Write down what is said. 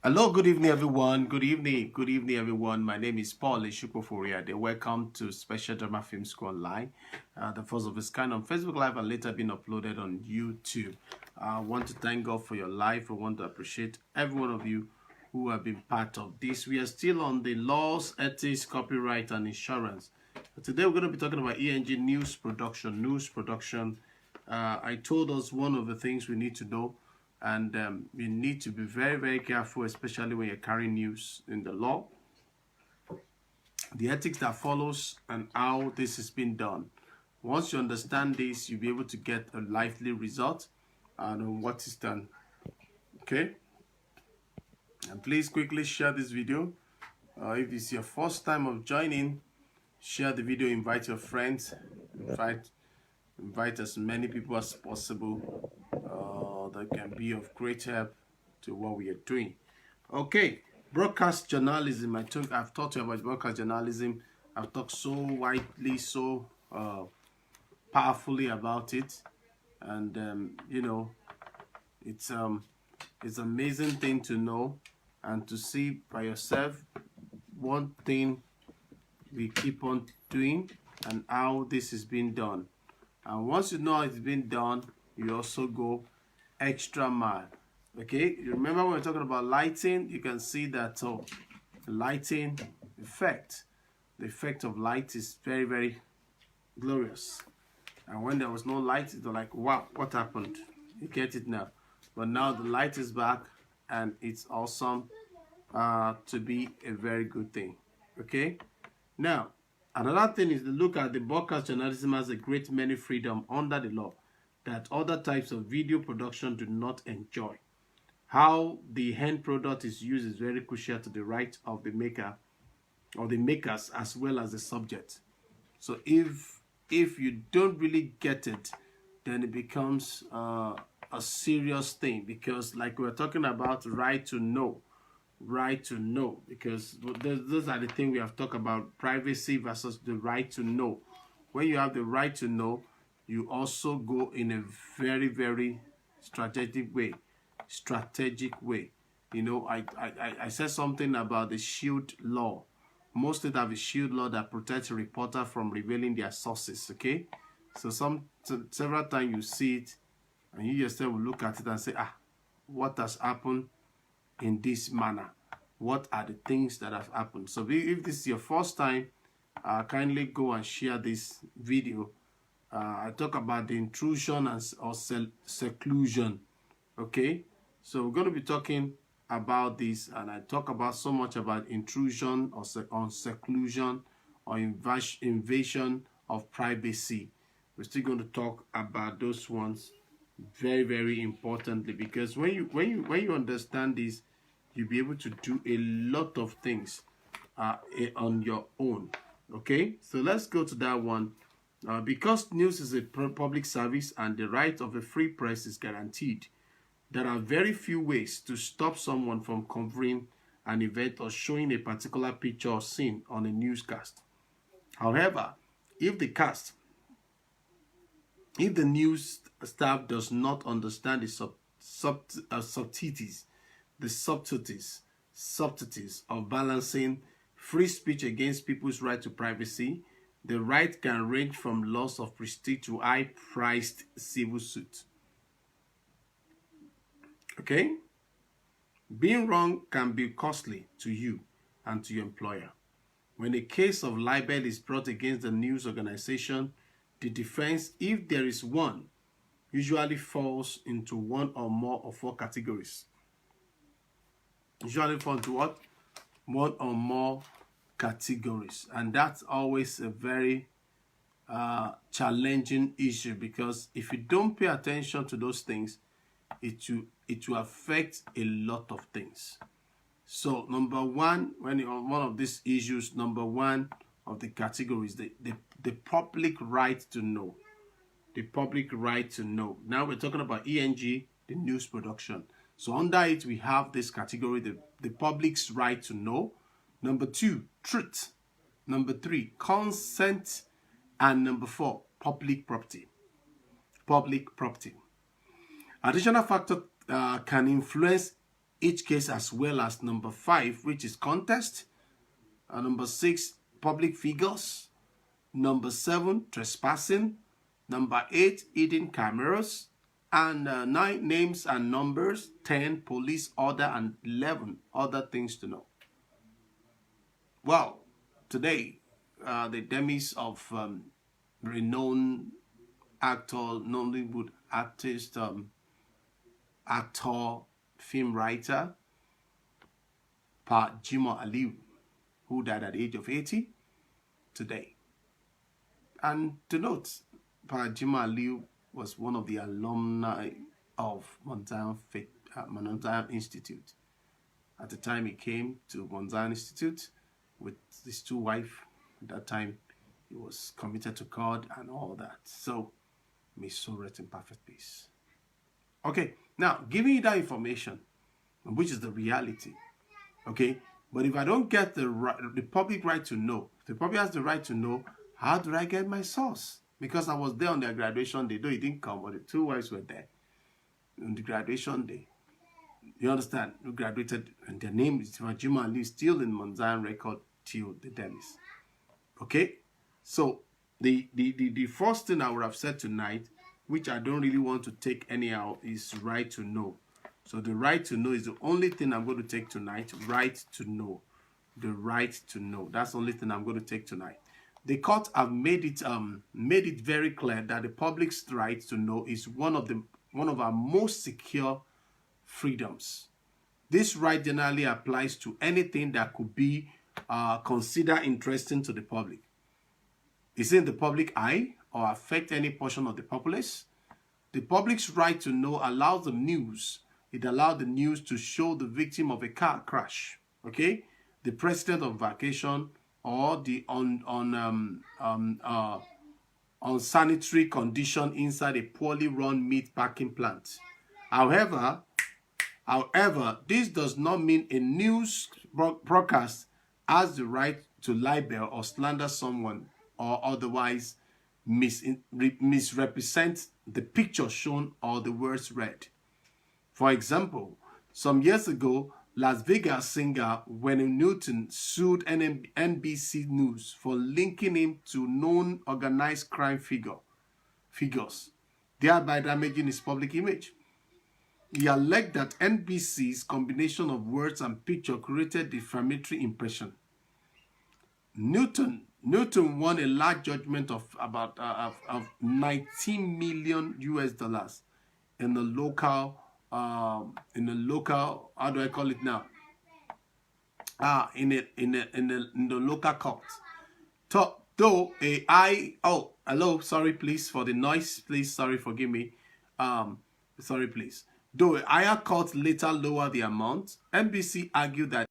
Hello, good evening, everyone. Good evening, everyone. My name is Paul-Esupofo. Welcome to Special Drama Film School Online, the first of its kind on Facebook Live and later being uploaded on YouTube. I want to thank God for your life. I want to appreciate every one of you who have been part of this. We are still on the laws, ethics, copyright, and insurance. Today, we're going to be talking about ENG news production. I told us one of the things we need to know. And you need to be very, very careful, especially when you're carrying news in the law. The ethics that follows and how this is being done. Once you understand this, you'll be able to get a lively result on what is done. Okay? And please quickly share this video. If it's your first time of joining, share the video, invite your friends, invite as many people as possible that can be of great help to what we are doing. Okay, broadcast journalism. I've talked to you about broadcast journalism. I've talked so widely, so powerfully about it, and it's an amazing thing to know and to see by yourself. One thing we keep on doing and how this is being done. And once you know it's been done, you also go extra mile. Okay, you remember when we're talking about lighting, you can see that the lighting effect, the effect of light is very, very glorious. And when there was no light, it was like, wow, what happened? You get it now. But now the light is back and it's awesome to be a very good thing. Okay, now another thing is to look at the broadcast journalism as a great many freedom under the law that other types of video production do not enjoy. How the end product is used is very crucial to the right of the maker or the makers as well as the subject. So if you don't really get it, then it becomes a serious thing, because like we're talking about right to know, because those are the things we have talked about, privacy versus the right to know. When you have the right to know, you also go in a very, very strategic way. You know, I said something about the shield law. Most states have a shield law that protects a reporter from revealing their sources. Okay, so several times you see it, and you yourself will look at it and say, what has happened in this manner? What are the things that have happened? So if this is your first time, kindly go and share this video. I talk about the intrusion or seclusion. Okay, so we're going to be talking about this, and I talk about so much about intrusion or seclusion or invasion of privacy. We're still going to talk about those ones very, very importantly, because when you understand this, you'll be able to do a lot of things on your own. Okay, so let's go to that one. Because news is a public service and the right of a free press is guaranteed, there are very few ways to stop someone from covering an event or showing a particular picture or scene on a newscast. However, if the news staff does not understand the subtleties of balancing free speech against people's right to privacy, the right can range from loss of prestige to high-priced civil suit. Okay? Being wrong can be costly to you and to your employer. When a case of libel is brought against the news organization, the defense, if there is one, usually falls into one or more of four categories. Usually fall into what? One or more categories. And that's always a very challenging issue, because if you don't pay attention to those things, it will affect a lot of things. So number one, when on one of these issues, number one of the categories, the public right to know. The public right to know. Now we're talking about ENG, the news production. So under it, we have this category, the public's right to know. Number two, truth. Number three, consent. And number four, public property. Public property. Additional factor can influence each case, as well as number 5, which is contest, number 6, public figures, number 7, trespassing, number 8, hidden cameras, and 9, names and numbers, 10, police order, and 11, other things to know. Well, today, the demise of renowned actor, Nollywood artist, actor, film writer, Paul-Esupofo, who died at the age of 80 today. And to note, Paul-Esupofo was one of the alumni of Mount Zion Institute. At the time he came to Mount Zion Institute with his 2 wives. At that time, he was committed to God and all that. So, may his soul rest in perfect peace. Okay, now, giving you that information, which is the reality, okay? But if I don't get the public right to know, the public has the right to know, how do I get my source? Because I was there on their graduation day, though he didn't come, but the 2 wives were there on the graduation day. You understand? Who graduated, and their name is Paul-Esupofo, still in Mount Zion record till the demise. Okay? So, the first thing I would have said tonight, which I don't really want to take anyhow, is right to know. So the right to know is the only thing I'm going to take tonight. Right to know. The right to know. That's the only thing I'm going to take tonight. The court have made it very clear that the public's right to know is one of our most secure freedoms. This right generally applies to anything that could be considered interesting to the public. Is in the public eye or affect any portion of the populace. The public's right to know allows the news. It allowed the news to show the victim of a car crash, okay, the president on vacation, or the unsanitary condition inside a poorly run meat packing plant. However, this does not mean a news broadcast has the right to libel or slander someone or otherwise misrepresent the picture shown or the words read. For example, some years ago, Las Vegas singer Wayne Newton sued NBC News for linking him to known organized crime figures, thereby damaging his public image. He alleged that NBC's combination of words and picture created defamatory impression. Newton won a large judgment of about of 19 million US dollars in the local how do I call it now? In the local court. Hello, sorry please for the noise, please, sorry, forgive me. Sorry please. Though a higher court later lowered the amount, NBC argued that